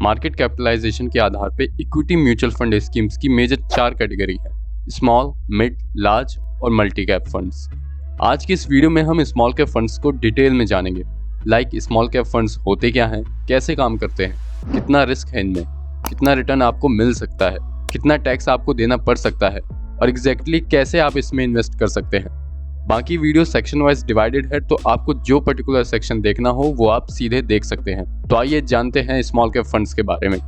Market capitalisation के आधार पे equity mutual fund schemes की मेजर 4 कैटेगरी है: स्मॉल, मिड, लार्ज और मल्टी कैप फंड्स। आज की इस वीडियो में हम स्मॉल कैप फंड्स को डिटेल में जानेंगे। स्मॉल कैप फंड्स होते क्या हैं, कैसे काम करते हैं, कितना रिस्क है इनमें, कितना रिटर्न आपको मिल सकता है, कितना टैक्स आपको देना पड़ सकता है और एग्जैक्टली कैसे आप इसमें इन्वेस्ट कर सकते हैं। बाकी वीडियो सेक्शन वाइज डिवाइडेड है, तो आपको जो पर्टिकुलर सेक्शन देखना हो वो आप सीधे देख सकते हैं। तो आइए जानते हैं स्मॉल कैप फंड्स के बारे में।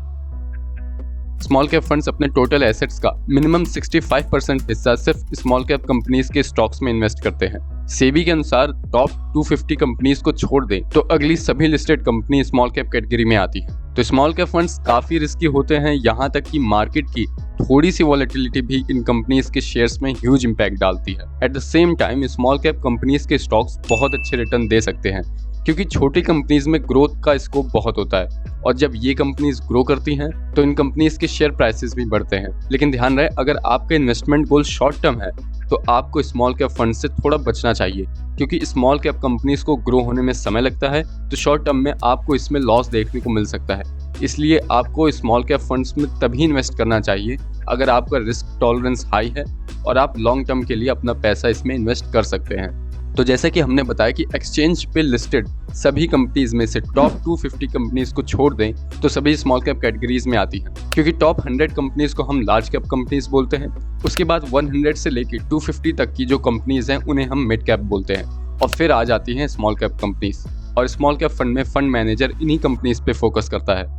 स्मॉल कैप फंड्स अपने टोटल एसेट्स का मिनिमम 65% हिस्सा सिर्फ स्मॉल कैप कंपनीज के स्टॉक्स में इन्वेस्ट करते हैं। सेबी के अनुसार टॉप 250 कंपनीज को छोड़ दें तो अगली सभी listed company small cap category में आती हैं। तो स्मॉल कैप फंड्स काफी रिस्की होते हैं, यहाँ तक कि मार्केट की थोड़ी सी वॉलेटिलिटी भी इन कंपनीज के शेयर्स में ह्यूज इंपैक्ट डालती है। At the same time small cap companies के स्टॉक्स बहुत अच्छे रिटर्न दे सकते हैं, क्योंकि छोटी कंपनीज में ग्रोथ का स्कोप बहुत होता है और जब ये कंपनीज ग्रो करती हैं तो इन कंपनीज के शेयर प्राइसेस भी बढ़ते हैं। लेकिन ध्यान रहे, अगर आपका इन्वेस्टमेंट गोल शॉर्ट टर्म है तो आपको स्मॉल कैप फंड से थोड़ा बचना चाहिए, क्योंकि स्मॉल कैप कंपनीज को ग्रो होने में समय लगता है, तो शॉर्ट टर्म में आपको इसमें लॉस देखने को मिल सकता है। इसलिए आपको स्मॉल कैप फंड्स में तभी इन्वेस्ट करना चाहिए अगर आपका रिस्क टॉलरेंस हाई है और आप लॉन्ग टर्म के लिए अपना पैसा इसमें इन्वेस्ट कर सकते हैं। तो जैसा कि हमने बताया कि एक्सचेंज पे लिस्टेड सभी कंपनीज में से टॉप 250 कंपनीज को छोड़ दें तो सभी स्मॉल कैप कैटेगरीज में आती हैं, क्योंकि टॉप 100 कंपनीज को हम लार्ज कैप कंपनीज बोलते हैं। उसके बाद 100 से लेकर 250 तक की जो कंपनीज हैं उन्हें हम मिड कैप बोलते हैं, और फिर आ जाती हैं स्मॉल कैप कंपनीज। और स्मॉल कैप फंड में फंड मैनेजर इन्हीं कंपनीज पे फोकस करता है।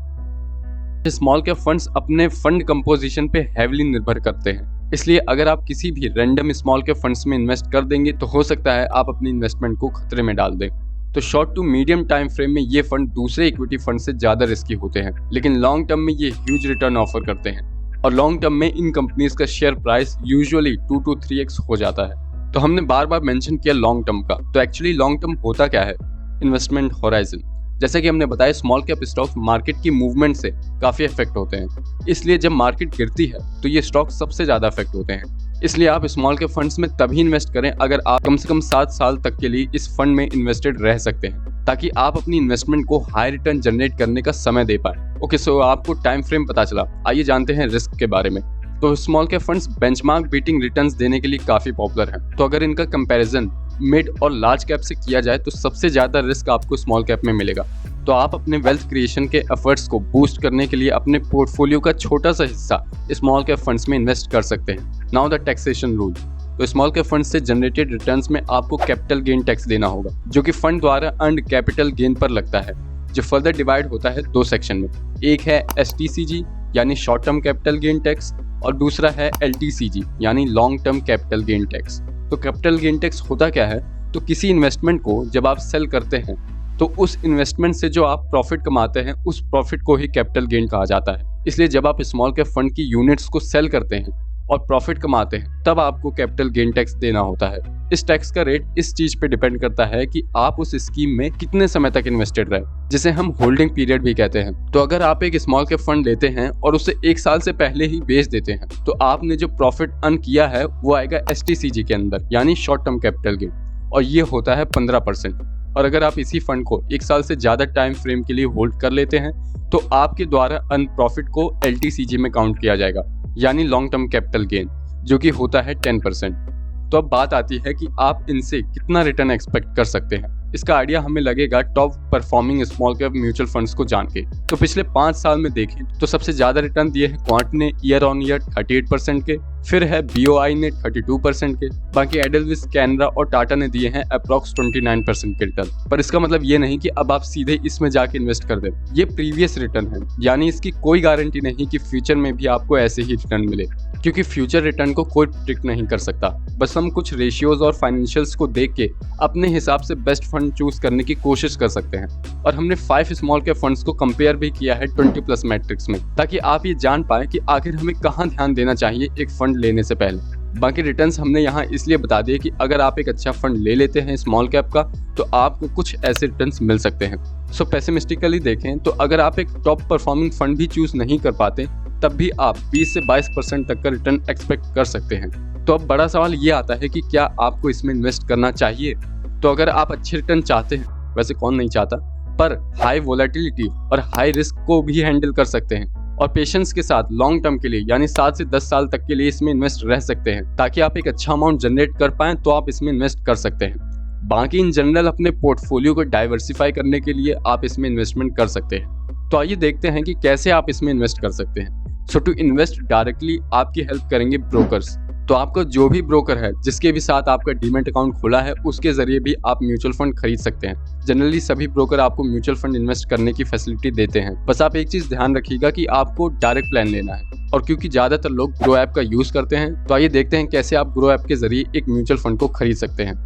स्मॉल कैप फंड्स अपने फंड कंपोजिशन पे हैवीली निर्भर करते हैं, इसलिए अगर आप किसी भी रैंडम स्मॉल कैप फंड्स में इन्वेस्ट कर देंगे तो हो सकता है आप अपनी इन्वेस्टमेंट को खतरे में डाल दें। तो short to medium time frame में ये फंड दूसरे इक्विटी फंड से ज़्यादा रिस्की होते हैं, लेकिन लॉन्ग टर्म में ये ह्यूज रिटर्न ऑफर करते हैं और लॉन्ग टर्म में इन कंपनीज का share price usually 2 to 3x हो जाता है। तो हमने बार बार मेंशन किया लॉन्ग टर्म का, तो एक्चुअली लॉन्ग टर्म होता क्या है? Investment horizon. जैसा कि हमने बताया, स्मॉल कैप स्टॉक्स मार्केट की मूवमेंट से काफ़ी अफेक्ट होते हैं, इसलिए जब मार्केट गिरती है तो ये स्टॉक सबसे ज़्यादा अफेक्ट होते हैं। इसलिए आप स्मॉल कैप फंड्स में तभी इन्वेस्ट करें अगर आप कम से कम 7 साल तक के लिए इस फंड में इन्वेस्टेड रह सकते हैं, ताकि आप अपनी इन्वेस्टमेंट को हाई रिटर्न जनरेट करने का समय दे पाए। ओके, सो आपको टाइम फ्रेम पता चला, आइए जानते हैं रिस्क के बारे में। तो small cap funds benchmark beating returns देने के लिए काफ़ी पॉपुलर हैं। तो अगर इनका कंपैरिजन मिड और लार्ज कैप से किया जाए तो सबसे ज़्यादा रिस्क आपको स्मॉल कैप में मिलेगा। तो आप अपने वेल्थ क्रिएशन के एफर्ट्स को बूस्ट करने के लिए अपने पोर्टफोलियो का छोटा सा हिस्सा स्मॉल कैप फंड्स में इन्वेस्ट कर सकते हैं। Now the taxation rule. तो स्मॉल कैप फंड से जनरेटेड रिटर्न्स में आपको कैपिटल गेन टैक्स देना होगा, जो कि फंड द्वारा अर्न्ड कैपिटल गेन पर लगता है, जो फर्दर डिवाइड होता है 2 सेक्शन में। एक है STCG यानी short term capital gain tax, और दूसरा है LTCG यानी long term capital gain tax. तो कैपिटल गेन टैक्स होता क्या है? तो किसी इन्वेस्टमेंट को जब आप सेल करते हैं तो उस इन्वेस्टमेंट से जो आप प्रॉफिट कमाते हैं उस प्रॉफिट को ही कैपिटल गेन कहा जाता है। इसलिए जब आप स्मॉल कैप फंड की यूनिट्स को सेल करते हैं और प्रॉफिट कमाते हैं तब आपको कैपिटल गेन टैक्स देना होता है। इस टैक्स का रेट इस चीज पे डिपेंड करता है कि आप उस स्कीम में कितने समय तक इन्वेस्टेड रहे, जिसे हम होल्डिंग पीरियड भी कहते हैं। तो अगर आप एक स्मॉल कैप फंड लेते हैं और उसे 1 साल से पहले ही बेच देते हैं तो आपने जो प्रॉफिट अर्न किया है वो आएगा STCG के अंदर, यानी शॉर्ट टर्म कैपिटल गेन, और ये होता है 15%। और अगर आप इसी फंड को 1 साल से ज़्यादा टाइम फ्रेम के लिए होल्ड कर लेते हैं तो आपके द्वारा अर्न प्रॉफिट को LTCG में काउंट किया जाएगा, यानी लॉन्ग टर्म कैपिटल गेन, जो कि होता है 10%। तो अब बात आती है कि आप इनसे कितना रिटर्न एक्सपेक्ट कर सकते हैं। इसका आइडिया हमें लगेगा top performing small cap mutual funds को जान के। तो पिछले 5 साल में देखें तो सबसे ज़्यादा रिटर्न दिए हैं क्वांट ने ईयर ऑन ईयर 38% के, फिर है BOI ने 32% के, बाकी एडेलविस, कैनरा और टाटा ने दिए हैं अप्रॉक्स 29% के रिटर्न। पर इसका मतलब ये नहीं कि अब आप सीधे इसमें जाके इन्वेस्ट कर दें। ये प्रीवियस रिटर्न है, यानी इसकी कोई गारंटी नहीं कि फ्यूचर में भी आपको ऐसे ही रिटर्न मिले, क्योंकि फ्यूचर रिटर्न को कोई प्रिडिक्ट नहीं कर सकता। बस हम कुछ रेशियोज और फाइनेंशियल्स को देख के अपने हिसाब से बेस्ट फंड चूज करने की कोशिश कर सकते हैं। और हमने 5 स्मॉल कैप फंड्स को कंपेयर भी किया है 20+ मैट्रिक्स में, ताकि आप ये जान पाए कि आखिर हमें कहाँ ध्यान देना चाहिए एक फंड लेने से पहले। बाकी रिटर्न्स हमने यहाँ इसलिए बता दिए कि अगर आप एक अच्छा फंड ले लेते हैं स्मॉल कैप का तो आपको कुछ ऐसे रिटर्न्स मिल सकते हैं। सो पेसिमिस्टिकली देखें तो अगर आप एक टॉप परफॉर्मिंग फंड भी चूज नहीं कर पाते तब भी आप 20 से 22% तक का रिटर्न एक्सपेक्ट कर सकते हैं। तो अब बड़ा सवाल ये आता है कि क्या आपको इसमें इन्वेस्ट करना चाहिए। तो अगर आप अच्छे रिटर्न चाहते हैं, वैसे कौन नहीं चाहता, पर हाई वोलेटिलिटी और हाई रिस्क को भी हैंडल कर सकते हैं और पेशेंस के साथ लॉन्ग टर्म के लिए यानी 7 से 10 साल तक के लिए इसमें इन्वेस्ट रह सकते हैं ताकि आप एक अच्छा अमाउंट जनरेट कर पाएं तो आप इसमें इन्वेस्ट कर सकते हैं। बाकी इन जनरल अपने पोर्टफोलियो को डाइवर्सिफाई करने के लिए आप इसमें इन्वेस्टमेंट कर सकते हैं। तो आइए देखते हैं कि कैसे आप इसमें इन्वेस्ट कर सकते हैं। सो टू इन्वेस्ट डायरेक्टली आपकी हेल्प करेंगे ब्रोकर्स। तो आपका जो भी ब्रोकर है जिसके भी साथ आपका डीमैट अकाउंट खुला है उसके जरिए भी आप म्यूचुअल फंड खरीद सकते हैं। जनरली सभी ब्रोकर आपको म्यूचुअल फंड इन्वेस्ट करने की फैसिलिटी देते हैं। बस आप एक चीज ध्यान रखिएगा कि आपको डायरेक्ट प्लान लेना है। और क्योंकि ज्यादातर लोग ग्रो ऐप का यूज करते हैं तो आइए देखते हैं कैसे आप ग्रो ऐप के जरिए एक म्यूचुअल फंड को खरीद सकते हैं।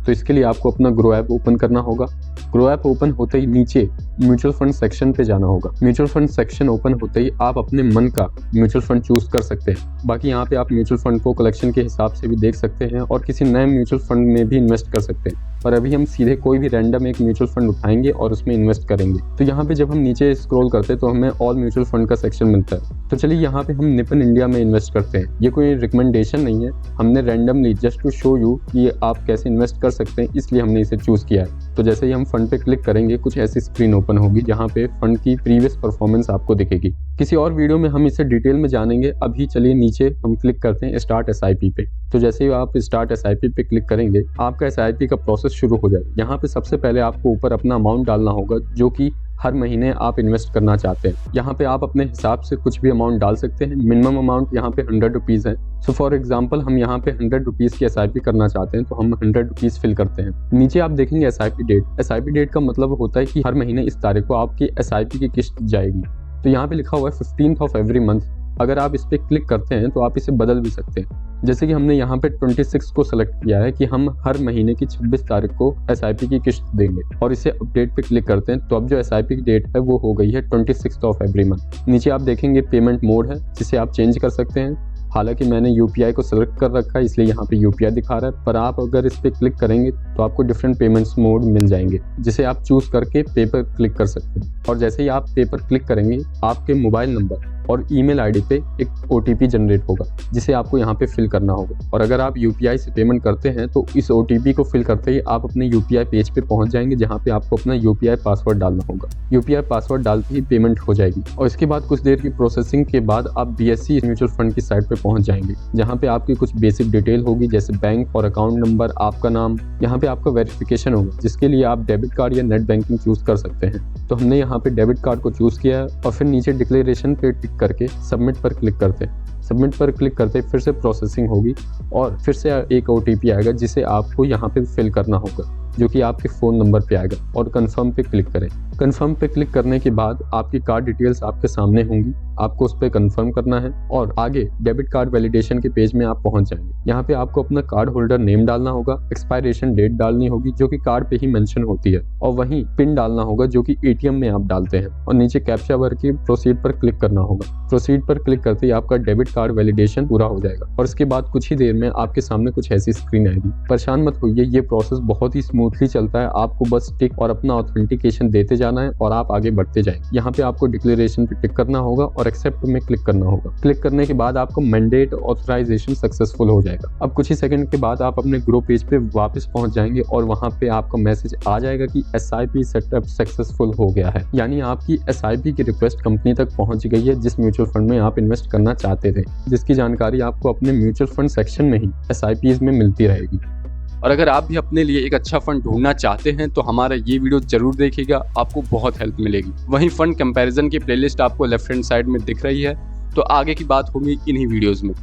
तो इसके लिए आपको अपना ग्रो ऐप ओपन करना होगा। ग्रो ऐप ओपन होते ही नीचे म्यूचुअल फंड सेक्शन पे जाना होगा। म्यूचुअल फंड सेक्शन ओपन होते ही आप अपने मन का म्यूचुअल फंड चूज कर सकते हैं। बाकी यहाँ पे आप म्यूचुअल फंड को कलेक्शन के हिसाब से भी देख सकते हैं और किसी नए म्यूचुअल फंड में भी इन्वेस्ट कर सकते हैं। पर अभी हम सीधे कोई भी रैंडम एक म्यूचुअल फंड उठाएंगे और उसमें इन्वेस्ट करेंगे। तो यहाँ पे जब हम नीचे स्क्रॉल करते हैं तो हमें ऑल म्यूचुअल फंड का सेक्शन मिलता है। तो चलिए यहाँ पे हम निपन इंडिया में इन्वेस्ट करते हैं। ये कोई रिकमेंडेशन नहीं है, हमने randomly just to show you कि आप कैसे इन्वेस्ट कर सकते हैं इसलिए हमने इसे चूज किया है। तो जैसे ही हम फंड पे क्लिक करेंगे कुछ ऐसी स्क्रीन ओपन होगी जहाँ पे फंड की प्रीवियस परफॉर्मेंस आपको दिखेगी। किसी और वीडियो में हम इसे डिटेल में जानेंगे। अभी चलिए नीचे हम क्लिक करते हैं स्टार्ट SIP पे। तो जैसे ही आप स्टार्ट SIP पे क्लिक करेंगे आपका SIP का प्रोसेस शुरू हो जाएगा। यहाँ पे सबसे पहले आपको ऊपर अपना अमाउंट डालना होगा जो कि हर महीने आप इन्वेस्ट करना चाहते हैं। यहाँ पे आप अपने हिसाब से कुछ भी अमाउंट डाल सकते हैं। मिनिमम अमाउंट यहाँ पे 100 रुपीज़ है। सो फॉर एग्जांपल हम यहाँ पे 100 रुपीज़ की SIP करना चाहते हैं तो हम 100 रुपीज़ फिल करते हैं। नीचे आप देखेंगे SIP डेट। SIP डेट का मतलब होता है कि हर महीने इस तारीख को आपकी SIP की किस्त जाएगी। तो यहाँ पे लिखा हुआ है 15th ऑफ एवरी मंथ। अगर आप इस पर क्लिक करते हैं तो आप इसे बदल भी सकते हैं। जैसे कि हमने यहाँ पे 26 को सेलेक्ट किया है कि हम हर महीने की 26 तारीख को SIP की किस्त देंगे और इसे अपडेट पे क्लिक करते हैं तो अब जो SIP की डेट है वो हो गई है 26 ऑफ एवरी मंथ। नीचे आप देखेंगे पेमेंट मोड है जिसे आप चेंज कर सकते हैं। हालांकि मैंने UPI को सेलेक्ट कर रखा है इसलिए यहाँ पे UPI दिखा रहा है, पर आप अगर इस पे क्लिक करेंगे तो आपको डिफरेंट पेमेंट्स मोड मिल जाएंगे जिसे आप चूज करके पे पर क्लिक कर सकते हैं। और जैसे ही आप पे पर क्लिक करेंगे आपके मोबाइल नंबर और ईमेल ID पे एक OTP जनरेट होगा जिसे आपको यहाँ पे फिल करना होगा। और अगर आप UPI से पेमेंट करते हैं तो इस OTP को फिल करते ही आप अपने UPI पेज पे पहुंच जाएंगे जहाँ पे आपको अपना UPI पासवर्ड डालना होगा। UPI पासवर्ड डालते ही पेमेंट हो जाएगी और इसके बाद कुछ देर की प्रोसेसिंग के बाद आप BSE म्यूचुअल फंड की साइट पे पहुंच जाएंगे जहाँ पे आपकी कुछ बेसिक डिटेल होगी जैसे बैंक और अकाउंट नंबर, आपका नाम। यहाँ पे आपका वेरिफिकेशन होगा जिसके लिए आप डेबिट कार्ड या नेट बैंकिंग चूज कर सकते हैं। तो हमने यहाँ पे डेबिट कार्ड को चूज किया है और फिर नीचे डिक्लेरेशन पे टिक करके सबमिट पर क्लिक करते हैं। सबमिट पर क्लिक करते फिर से प्रोसेसिंग होगी और फिर से एक OTP आएगा जिसे आपको यहाँ पे फिल करना होगा जो कि आपके फ़ोन नंबर पे आएगा और कंफर्म पे क्लिक करें। कंफर्म पे क्लिक करने के बाद आपकी कार्ड डिटेल्स आपके सामने होंगी, आपको उस पर कंफर्म करना है और आगे डेबिट कार्ड वैलिडेशन के पेज में आप पहुंच जाएंगे। यहाँ पे आपको अपना कार्ड होल्डर नेम डालना होगा, एक्सपायरेशन डेट डालनी होगी जो कि कार्ड पे ही मेंशन होती है और वहीं पिन डालना होगा जो कि ATM में आप डालते हैं और नीचे कैप्चा भर के प्रोसीड पर क्लिक करना होगा। प्रोसीड पर क्लिक करते ही आपका डेबिट कार्ड वैलिडेशन पूरा हो जाएगा और इसके बाद कुछ ही देर में आपके सामने कुछ ऐसी स्क्रीन आएगी। परेशान मत होइए, ये प्रोसेस बहुत ही स्मूथली चलता है। आपको बस टिक और अपना ऑथेंटिकेशन देते जाना है और आप आगे बढ़ते जाएंगे। यहाँ पे आपको डिक्लेरेशन पे टिक करना होगा और एक्सेप्ट में क्लिक करना होगा। क्लिक करने के बाद आपको मैंडेट ऑथराइजेशन सक्सेसफुल हो जाएगा। अब कुछ ही सेकंड के बाद आप अपने ग्रुप पेज पे वापस पहुंच जाएंगे और वहां पे आपका मैसेज आ जाएगा कि SIP सेटअप सक्सेसफुल हो गया है, यानी आपकी SIP की रिक्वेस्ट कंपनी तक पहुंच गई है जिस म्यूचुअल फंड में आप इन्वेस्ट करना चाहते थे, जिसकी जानकारी आपको अपने म्यूचुअल फंड सेक्शन में ही SIPs में मिलती रहेगी। और अगर आप भी अपने लिए एक अच्छा फंड ढूंढना चाहते हैं तो हमारा ये वीडियो जरूर देखिएगा, आपको बहुत हेल्प मिलेगी। वहीं फंड कंपैरिजन की प्लेलिस्ट आपको लेफ्ट हैंड साइड में दिख रही है। तो आगे की बात होगी इन्हीं वीडियोस में।